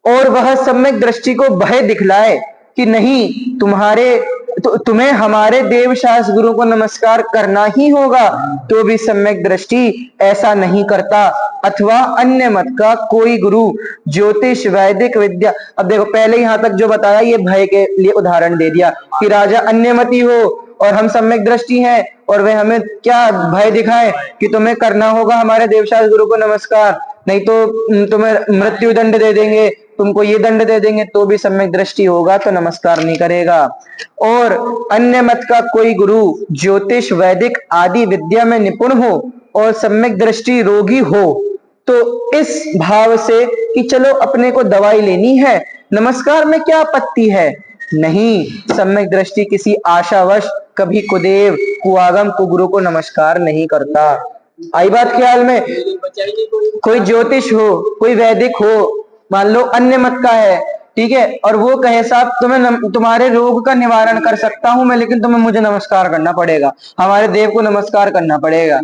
और वह सम्यक दृष्टि को भय दिखलाए कि नहीं तुम्हें हमारे देव शास्त्र गुरु को नमस्कार करना ही होगा, तो भी सम्यक दृष्टि ऐसा नहीं करता। अथवा अन्य मत का कोई गुरु ज्योतिष वैदिक विद्या, अब देखो पहले यहां तक जो बताया ये भय के लिए उदाहरण दे दिया कि राजा अन्यमति हो और हम सम्यक दृष्टि हैं और वे हमें क्या भय दिखाएं कि तुम्हें करना होगा हमारे देवशास्त्र गुरु को नमस्कार, नहीं तो तुम्हें मृत्यु दंड दे देंगे, तुमको ये दंड दे देंगे, तो भी सम्यक दृष्टि होगा तो नमस्कार नहीं करेगा। और अन्य मत का कोई गुरु ज्योतिष वैदिक आदि विद्या में निपुण हो और सम्यक दृष्टि रोगी हो तो इस भाव से कि चलो अपने को दवाई लेनी है, नमस्कार में क्या आपत्ति है? नहीं, सम्यक दृष्टि किसी आशावश कभी कुदेव, कुआगम, कुगुरु को नमस्कार नहीं करता। आई बात ख्याल में? कोई ज्योतिष हो, कोई वैदिक हो, मान लो अन्य मत का है, ठीक है, और वो कहे साहब तुम्हारे रोग का निवारण कर सकता हूं मैं, लेकिन तुम्हें मुझे नमस्कार करना पड़ेगा, हमारे देव को नमस्कार करना पड़ेगा।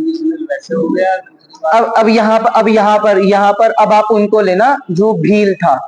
अब यहाँ पर अब आप उनको लेना जो भील था,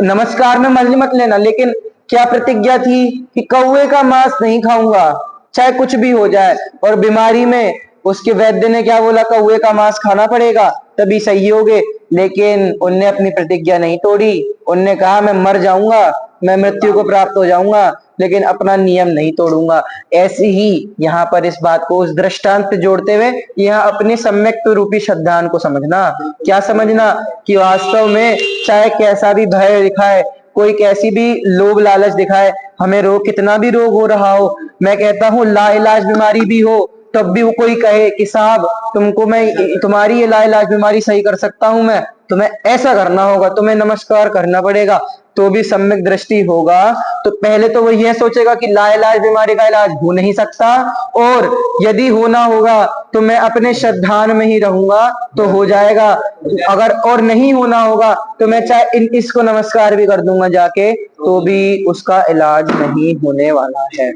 नमस्कार में मत लेना, लेकिन क्या प्रतिज्ञा थी कि कौवे का मांस नहीं खाऊंगा चाहे कुछ भी हो जाए, और बीमारी में उसके वैद्य ने क्या बोला? कौवे का मांस खाना पड़ेगा तभी सही होगे। लेकिन उनने अपनी प्रतिज्ञा नहीं तोड़ी, उनने कहा मैं मर जाऊंगा, मैं मृत्यु को प्राप्त हो जाऊंगा, लेकिन अपना नियम नहीं तोड़ूंगा। ऐसे ही यहाँ पर इस बात को उस दृष्टांत से जोड़ते हुए यहाँ अपने सम्यक्त्व रूपी श्रद्धान को समझना। क्या समझना? कि वास्तव में चाहे कैसा भी भय दिखाए, कोई कैसी भी लोभ लालच दिखाए, हमें रोग कितना भी रोग हो रहा हो, मैं कहता हूँ लाइलाज बीमारी भी हो तब भी वो कोई कहे कि साहब तुमको मैं तुम्हारी ये लाइलाज बीमारी सही कर सकता हूं मैं, तुम्हें ऐसा करना होगा, तुम्हें नमस्कार करना पड़ेगा, तो भी सम्यक दृष्टि होगा तो पहले तो वो ये सोचेगा कि लाइलाज बीमारी का इलाज हो नहीं सकता, और यदि होना होगा तो मैं अपने श्रद्धान में ही रहूंगा तो हो जाएगा, अगर और नहीं होना होगा तो मैं चाहे इसको नमस्कार भी कर दूंगा जाके, तो भी उसका इलाज नहीं होने वाला है।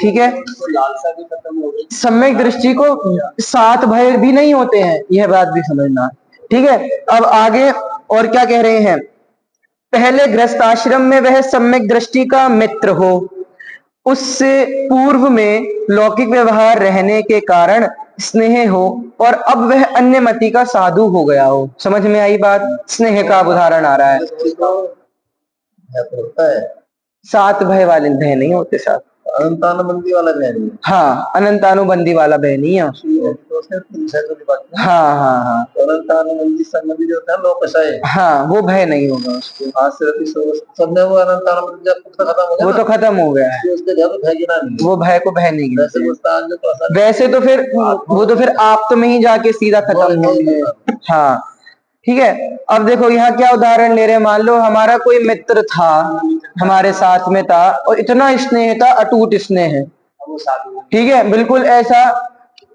ठीक है, सम्यक दृष्टि को 7 भय भी नहीं होते हैं, यह बात भी समझना। ठीक है, अब आगे और क्या कह रहे हैं? पहले गृहस्थ आश्रम में वह सम्यक दृष्टि का मित्र हो, उससे पूर्व में लौकिक व्यवहार रहने के कारण स्नेह हो, और अब वह अन्य मति का साधु हो गया हो। समझ में आई बात? स्नेह का उदाहरण आ रहा है। 7 भय वाले भय नहीं होते साहब, अनंतानुबंधी वाला भय नहीं। हाँ, अनंतानुबंधी वाला भय नहीं है। हाँ हाँ हाँ, अनंतानुबंधी संबंधी जो होता है लोकशाही, हाँ, वो भय नहीं होगा उसको। सब में वो अनंतानुबंधी वो तो खत्म हो गया है, वो भय को भय नहीं गिनते। वैसे तो फिर वो तो फिर आप तो में ही जाके सीधा खत्म होंगे। हाँ, ठीक है। अब देखो यहाँ क्या उदाहरण ले रहे हैं, मान लो हमारा कोई मित्र था, हमारे साथ में था, और इतना स्नेह था, अटूट स्नेह है, ठीक है, बिल्कुल ऐसा,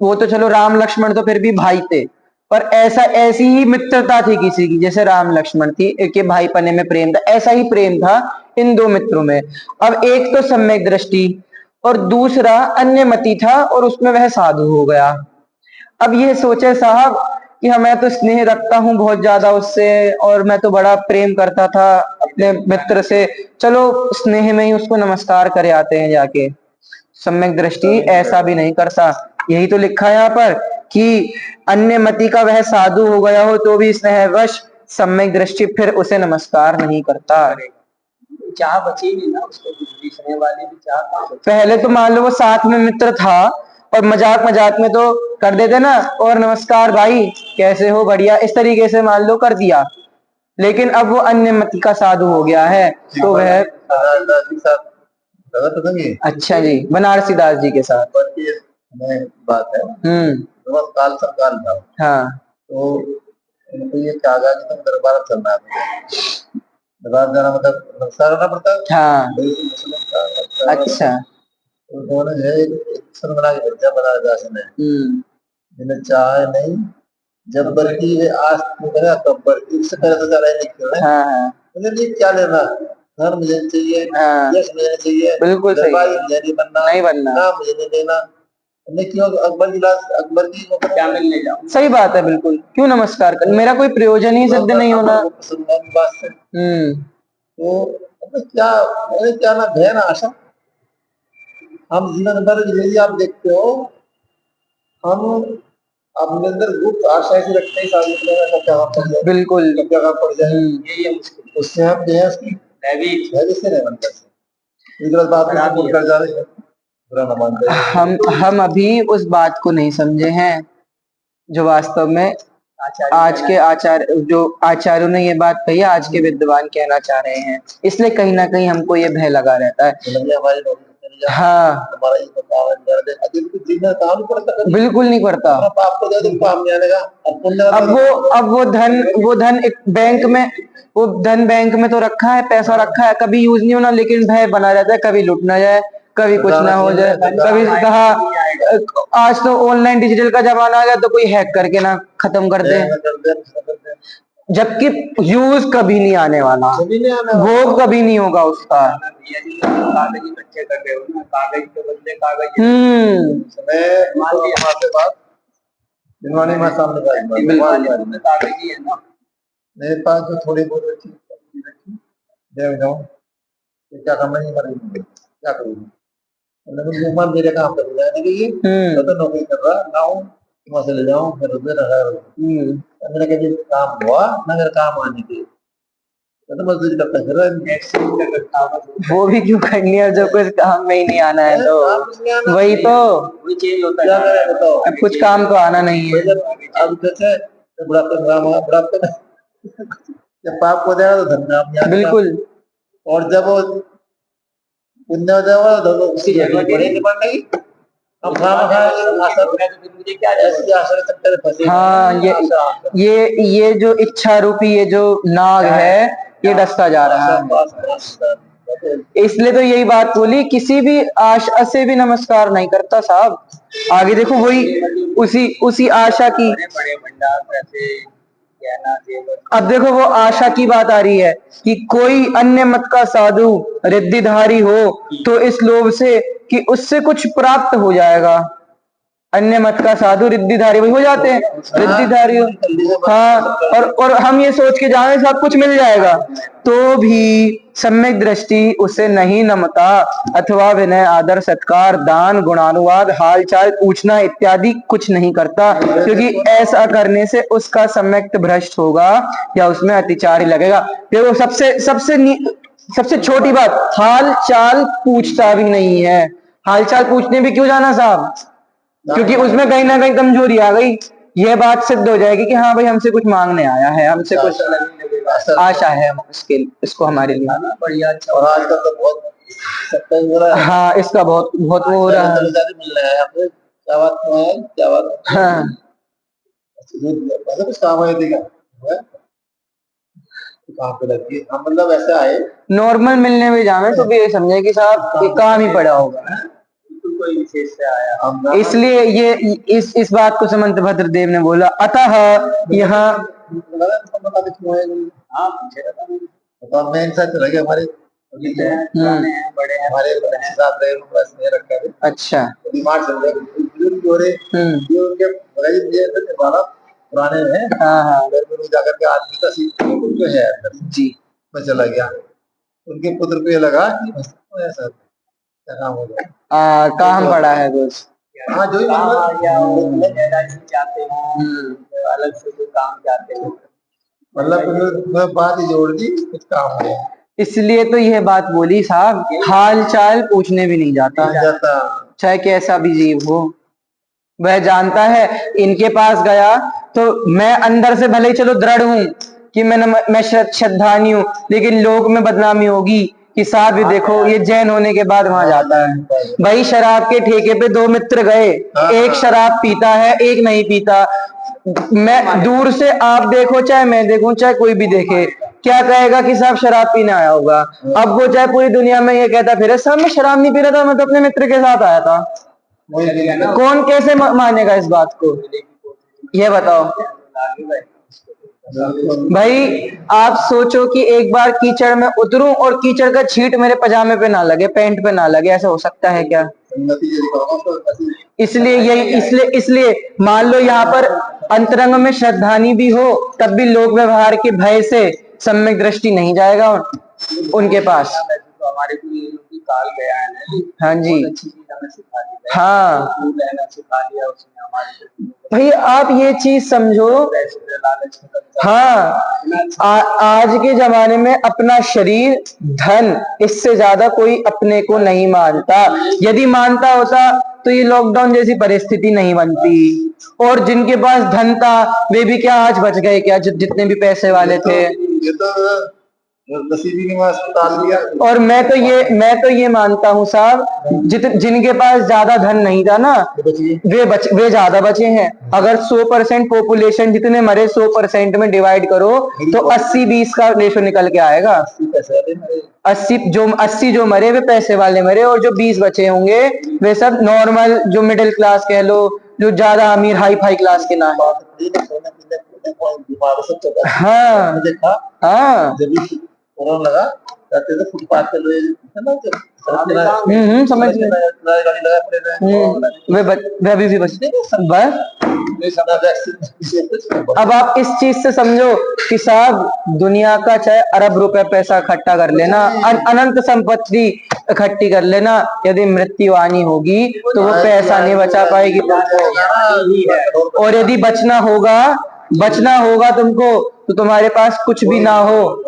वो तो चलो राम लक्ष्मण तो फिर भी भाई थे, पर ऐसी ही मित्रता थी किसी की, जैसे राम लक्ष्मण थी के भाई पने में प्रेम था, ऐसा ही प्रेम था इन 2 मित्रों में। अब एक तो सम्यक दृष्टि और दूसरा अन्य मति था, और उसमें वह साधु हो गया। अब ये सोचे साहब कि मैं तो स्नेह रखता हूँ बहुत ज्यादा उससे, और मैं तो बड़ा प्रेम करता था अपने मित्र से, चलो स्नेह में ही उसको नमस्कार करे आते हैं जाके। सम्यक दृष्टि ऐसा भी नहीं करता, यही तो लिखा है यहाँ पर कि अन्य मति का वह साधु हो गया हो तो भी स्नेहवश सम्यक दृष्टि फिर उसे नमस्कार नहीं करता। चाह बचेगी ना उसको, स्नेह वाली भी चाह। पहले तो मान लो वो साथ में मित्र था और मजाक मजाक में तो कर देते ना, और नमस्कार भाई कैसे हो, बढ़िया, इस तरीके से मान लो कर दिया, लेकिन अब वो अन्य मति का साधु हो गया है तो वह, अच्छा जी, बनारसी दास जी के साथ बात है। काल सरकार था, हाँ, तो उनको ये कहा गया कि तुम दरबार चलना है, दरबार जाना मतलब नमस्कार करना पड़ता है। हाँ, अच्छा, उन्होंने बना के भेजा बनारस में, जिन्हें चाहे नहीं जब बरकी वे आज करेगा तब बरकी, उससे पहले तो ज्यादा नहीं क्यों है। उन्हें क्या लेना, घर मुझे चाहिए, यश मुझे चाहिए, बिल्कुल सही, नहीं बनना, नहीं बनना, ना मुझे नहीं देना, क्यों अकबर की क्या मिलने जाऊं। सही बात है, बिल्कुल, क्यों नमस्कार कर, मेरा कोई प्रयोजन ही सिद्ध नहीं होना। तो क्या ना भय ना आशा, हम जीवन भर यदि आप देखते हो, हम अपने अंदर गुप्त आशा ऐसी रखते हैं साबित, बिल्कुल क्या पड़ जाए, यही है मुश्किल, उससे हम जो है उसकी से नहीं बनता, कर जा रहे हैं, हम अभी उस बात को नहीं समझे हैं जो वास्तव में आज के आचार्य, जो आचार्यों ने ये बात कही, आज के विद्वान कहना चाह रहे हैं, इसलिए कहीं ना कहीं हमको ये भय लगा रहता है। दिया, हाँ हमारा ये पावन कर दे, अभी तो जीना काम नहीं पड़ता, बिल्कुल नहीं पड़ता। पाप को दे काम नहीं आनेगा, अब वो धन एक बैंक में, वो धन बैंक में तो रखा है, पैसा रखा है, कभी यूज नहीं होना, लेकिन भय बना रहता है, कभी लुट ना जाए, कभी कुछ ना हो जाए, कभी कहा आज तो ऑनलाइन डिजिटल का जमाना आ गया तो कोई हैक करके ना खत्म कर दे, जबकि यूज कभी नहीं आने वाला, वो कभी नहीं होगा उसका। मेरे पास जो थोड़ी बहुत अच्छी देव जाऊं क्या करना ही मरेगी, क्या करूँगा मेरे काम कर जाने के लिए, तो नौकरी कर रहा ना हूँ, वहां से ले जाऊं फिर उधर मेरा कभी काम हुआ ना, मेरा काम आने के तो मजदूरी करता फिर, वो भी क्यों करनी है जब कुछ काम में ही नहीं आना है, तो वही तो चेंज होता है, अब कुछ काम तो आना नहीं है। अब जैसे बुढ़ापे में जब पाप हो जाएगा तो धन में आप बिल्कुल, और जब वो पुण्य हो जाएगा तो उसी जगह बढ़ेगी बढ़ने की, हम हाँ ये जो इच्छा रूपी ये जो नाग है ये डसता जा रहा है, इसलिए तो यही बात बोली, किसी भी आशा से भी नमस्कार नहीं करता साहब। आगे देखो वही उसी आशा की, अब देखो वो आशा की बात आ रही है कि कोई अन्य मत का साधु रिद्धिधारी हो तो इस लोभ से कि उससे कुछ प्राप्त हो जाएगा, अन्य मत का साधु रिद्धिधारी वही हो जाते हैं रिद्धिधारी हो, हाँ, और हम ये सोच के जाए सब कुछ मिल जाएगा, तो भी सम्यक दृष्टि उसे नहीं नमता अथवा विनय आदर सत्कार दान गुणानुवाद हाल चाल पूछना इत्यादि कुछ नहीं करता, क्योंकि ऐसा करने से उसका सम्यक भ्रष्ट होगा या उसमें अतिचार ही लगेगा। देखो सबसे छोटी बात, हाल चाल पूछता भी नहीं है। हाल चाल पूछने भी क्यों जाना साहब, क्योंकि उसमें कहीं ना कहीं कमजोरी आ गई, यह बात सिद्ध हो जाएगी कि हाँ भाई हमसे कुछ मांगने आया है, हमसे कुछ आशा है इसको हमारे लिए। और आजकल तो बहुत हाँ इसका बहुत बहुत वो हो रहा है, हाँ मतलब ऐसा है नॉर्मल मिलने में जावे तो भी ये समझे कि साहब ये काम ही पड़ा होगा, कोई विशेष से आया, इसलिए ये इस बात को समंत भद्रदेव ने बोला, अतः यहाँ हमारे बड़े हमारे रखा है, अच्छा बीमार चल रहे पुराने हैं, हाँ जाकर के आदमी का जो है जी मैं चला गया, उनके पुत्र को ये लगा कि ऐसा क्या काम हो गया, काम पड़ा है कुछ, हाँ जो चाहते हैं अलग से कोई काम चाहते हैं, मतलब बात ही जोड़ दी कुछ काम है, इसलिए तो यह बात बोली साहब, हाल चाल पूछने भी नहीं जाता चाहे कैसा भी जीव हो, वह जानता है इनके पास गया तो मैं अंदर से भले ही चलो दृढ़ हूं कि मैं श्रद्धानी हूं, लेकिन लोक में बदनामी होगी कि साहब भी देखो ये जैन होने के बाद वहां जाता है। भाई शराब के ठेके पे दो मित्र गए, एक शराब पीता है एक नहीं पीता, मैं दूर से आप देखो चाहे मैं देखूं चाहे कोई भी देखे, क्या कहेगा कि साहब शराब पीने आया होगा। अब वो चाहे पूरी दुनिया में ये कहता फिर साहब मैं शराब नहीं पी रहा था, मैं तो अपने मित्र के साथ आया था, कौन कैसे मानेगा इस बात को, ये बताओ भाई। आप सोचो कि एक बार कीचड़ में उतरूं और कीचड़ का छींट मेरे पजामे पे ना लगे, पैंट पे ना लगे, ऐसा हो सकता है क्या? इसलिए मान लो यहाँ पर अंतरंग में श्रद्धानी भी हो तब भी लोक व्यवहार के भय से सम्यक दृष्टि नहीं जाएगा उनके पास। हमारे काल गया है ना, हाँ जी, हाँ भाई आप ये चीज समझो, हाँ आज के जमाने में अपना शरीर धन इससे ज्यादा कोई अपने को नहीं मानता, यदि मानता होता तो ये लॉकडाउन जैसी परिस्थिति नहीं बनती, और जिनके पास धन था वे भी क्या आज बच गए क्या, जितने भी पैसे वाले थे। नसीबी के पास टाल दिया। और मैं तो ये मानता हूँ साहब, जिनके पास ज्यादा धन नहीं था ना, वे ज्यादा बचे हैं। अगर 100% पॉपुलेशन जितने मरे 100% में डिवाइड करो तो 80-20 का रेशो निकल के आएगा। 80 जो मरे वे पैसे वाले मरे, और जो 20 बचे होंगे वे सब नॉर्मल, जो मिडिल क्लास कह लो, जो ज्यादा अमीर हाई फाई क्लास के ना है। हाँ हाँ, कोरोना लगा जाते थे फुटपाथ पे लोग समझ गए। वे अभी भी बचते बस। अब आप इस चीज से समझो कि साहब दुनिया का चाहे अरब रुपए पैसा इकट्ठा कर लेना, अनंत संपत्ति इकट्ठी कर लेना, यदि मृत्यु आनी होगी तो वो पैसा नहीं बचा पाएगी तुमको। और यदि बचना होगा तुमको तो तुम्हारे पास कुछ भी ना हो।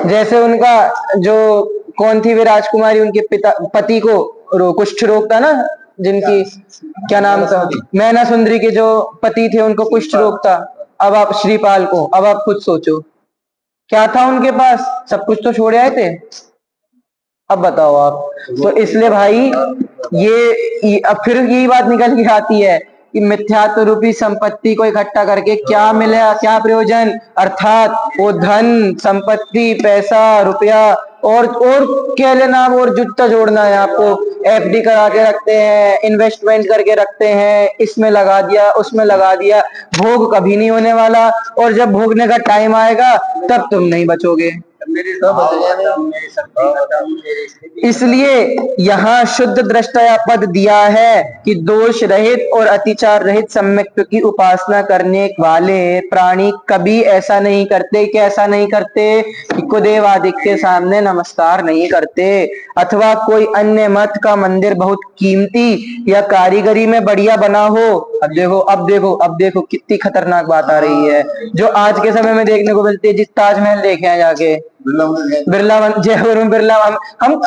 जैसे उनका जो कौन थी वे राजकुमारी, उनके पति को कुष्ठ रोग था ना, जिनकी क्या नाम था, मैना सुंदरी के जो पति थे उनको कुष्ठ रोग था। अब आप श्रीपाल को, अब आप खुद सोचो क्या था उनके पास, सब कुछ तो छोड़ आए थे। अब बताओ आप। तो इसलिए भाई अब फिर यही बात निकल के आती है कि मिथ्यात्व रूपी संपत्ति को इकट्ठा करके क्या मिला, क्या प्रयोजन, अर्थात वो धन संपत्ति पैसा रुपया और क्या लेना, और जुत्ता जोड़ना है आपको। एफडी करा के रखते हैं, इन्वेस्टमेंट करके रखते हैं, इसमें लगा दिया उसमें लगा दिया, भोग कभी नहीं होने वाला, और जब भोगने का टाइम आएगा तब तुम नहीं बचोगे। इसलिए यहाँ शुद्ध दृष्टया पद दिया है कि दोष रहित और अतिचार रहित सम्यक्त्व की उपासना करने वाले प्राणी कभी ऐसा नहीं करते। कैसा नहीं करते कि कुदेव आदि के सामने नमस्कार नहीं करते, अथवा कोई अन्य मत का मंदिर बहुत कीमती या कारीगरी में बढ़िया बना हो। अब देखो कितनी खतरनाक बात आ रही है जो आज के समय में देखने को मिलती है। जिस ताजमहल देखे हैं जाके, जयपुर में बिरला,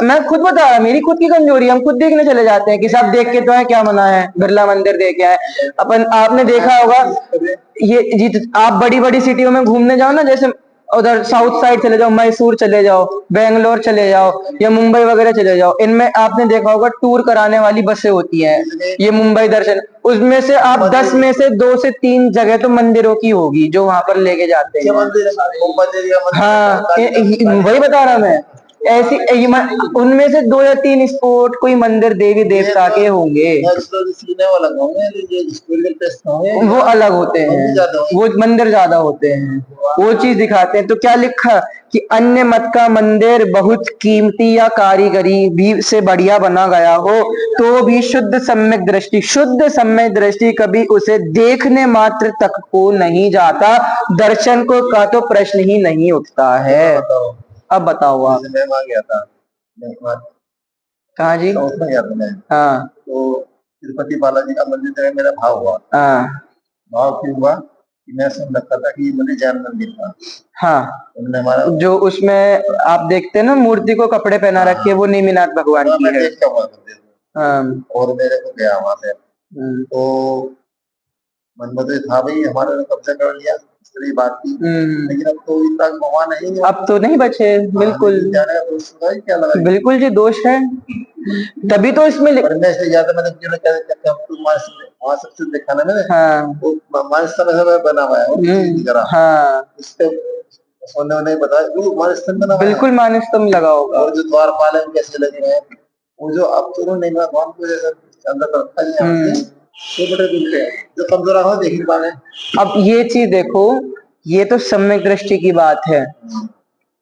मैं खुद बता रहा, मेरी खुद की कमजोरी, हम खुद देखने चले जाते हैं कि सब देख के तो है क्या मना है, बिरला मंदिर देखे है अपन। आपने देखा होगा ये आप बड़ी बड़ी सिटियों में घूमने जाओ ना, जैसे उधर साउथ साइड चले जाओ, मैसूर चले जाओ, बेंगलोर चले जाओ या मुंबई वगैरह चले जाओ, इनमें आपने देखा होगा टूर कराने वाली बसें होती हैं, ये मुंबई दर्शन, उसमें से आप 10 में से 2 से 3 जगह तो मंदिरों की होगी जो वहां पर लेके जाते हैं। हाँ, वही बता रहा मैं, ऐसी उनमें से 2 या 3 स्पॉट कोई मंदिर देवी देवता के होंगे, वो अलग होते हैं, वो मंदिर ज्यादा होते हैं, वो चीज दिखाते हैं। तो क्या लिखा कि अन्य मत का मंदिर बहुत कीमती या कारीगरी भी से बढ़िया बना गया हो तो भी शुद्ध सम्यक दृष्टि कभी उसे देखने मात्र तक को नहीं जाता, दर्शन को का तो प्रश्न ही नहीं उठता है। अब बताओ आप। मैं गया था कहाँ जी? हाँ, तो तिरुपति बालाजी का मंदिर जो है मेरा भाव हुआ। हाँ, भाव क्यों हुआ कि मैं सुन रखा था कि ये मंदिर जैन मंदिर था। हाँ, हमारा जो उसमें आप देखते हैं ना मूर्ति को कपड़े पहना रखे है, वो नेमिनाथ भगवान की है। हाँ, और मेरे को गया वहां से, तो मन में था भाई हमारे ने कब्जा कर लिया, बात की, लेकिन अब तो इतना घुमा नहीं है, अब तो नहीं बचे। बिल्कुल क्या लगा, बिल्कुल जी दोष है, तभी तो इसमें वहाँ सबसे दिखाना में बना हुआ है। हाँ, उन्होंने बताया बिल्कुल मानस्तंभ लगा होगा, और जो द्वारपाल है कैसे लगे हैं, वो जो अब तो नहीं भगवान को जैसा अंदर रखा है, जो कमजोर आंख देख नहीं पा रहे। अब ये चीज देखो, ये तो सम्यक दृष्टि की बात है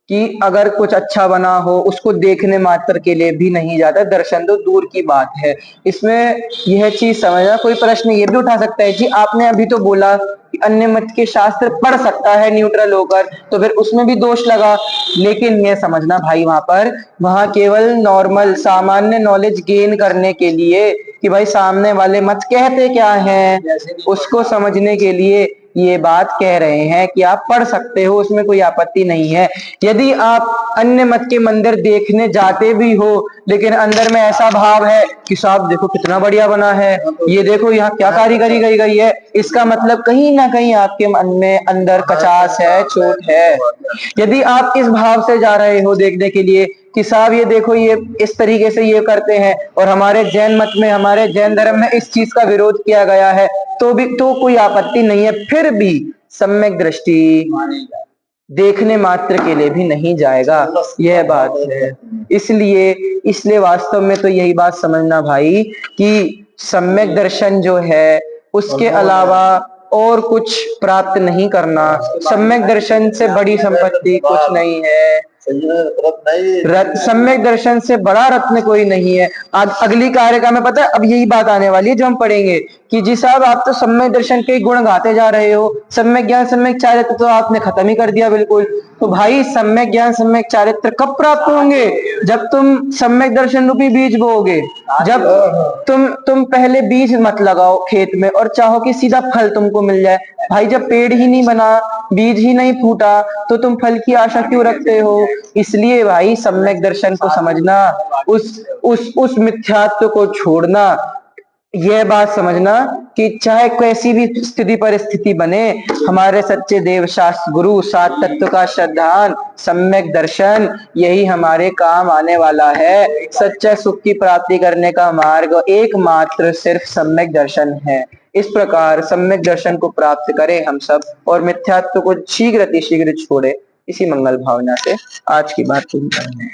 कि अगर कुछ अच्छा बना हो उसको देखने मात्र के लिए भी नहीं जाता, दर्शन तो दूर की बात है। इसमें यह चीज समझना, कोई प्रश्न ये भी उठा सकता है कि आपने अभी तो बोला कि अन्य मत के शास्त्र पढ़ सकता है न्यूट्रल होकर, तो फिर उसमें भी दोष लगा। लेकिन यह समझना भाई, वहां केवल नॉर्मल सामान्य नॉलेज गेन करने के लिए कि भाई सामने वाले मत कहते क्या हैं उसको समझने के लिए ये बात कह रहे हैं कि आप पढ़ सकते हो, उसमें कोई आपत्ति नहीं है। यदि आप अन्य मत के मंदिर देखने जाते भी हो लेकिन अंदर में ऐसा भाव है कि साहब देखो कितना बढ़िया बना है, ये देखो यहाँ क्या कारीगरी गई गई है, इसका मतलब कहीं ना कहीं आपके मन में अंदर कचास है, चोट है। यदि आप इस भाव से जा रहे हो देखने के लिए कि साहब ये देखो ये इस तरीके से ये करते हैं और हमारे जैन मत में, हमारे जैन धर्म में इस चीज का विरोध किया गया है, तो भी तो कोई आपत्ति नहीं है, फिर भी सम्यक दृष्टि देखने मात्र के लिए भी नहीं जाएगा, यह बात है। इसलिए वास्तव में तो यही बात समझना भाई कि सम्यक दर्शन जो है उसके अलावा और कुछ प्राप्त नहीं करना। सम्यक दर्शन से बड़ी संपत्ति कुछ नहीं है, सम्यक दर्शन से बड़ा रत्न कोई नहीं है। अगली कारिका में पता है अब यही बात आने वाली है जो हम पढ़ेंगे कि जी साहब आप तो सम्यक दर्शन के गुण गाते जा रहे हो, सम्यक ज्ञान सम्यक चारित्र तो आपने खत्म ही कर दिया बिल्कुल। तो भाई सम्यक ज्ञान सम्यक चारित्र कब प्राप्त होंगे? जब तुम सम्यक दर्शन रूपी बीज बोओगे। जब तुम पहले बीज मत लगाओ खेत में और चाहो कि सीधा फल तुमको मिल जाए। भाई जब पेड़ ही नहीं बना, बीज ही नहीं फूटा, तो तुम फल की आशा क्यों रखते हो? इसलिए भाई सम्यक दर्शन को समझना, उस मिथ्यात्व को छोड़ना, यह बात समझना कि चाहे कैसी भी स्थिति परिस्थिति बने, हमारे सच्चे देव शास्त्र गुरु सात तत्व का श्रद्धान सम्यक दर्शन यही हमारे काम आने वाला है। सच्चा सुख की प्राप्ति करने का मार्ग एकमात्र सिर्फ सम्यक दर्शन है। इस प्रकार सम्यक दर्शन को प्राप्त करें हम सब और मिथ्यात्व को शीघ्र अतिशीघ्र छोड़े। इसी मंगल भावना से आज की बात पूरी करेंगे।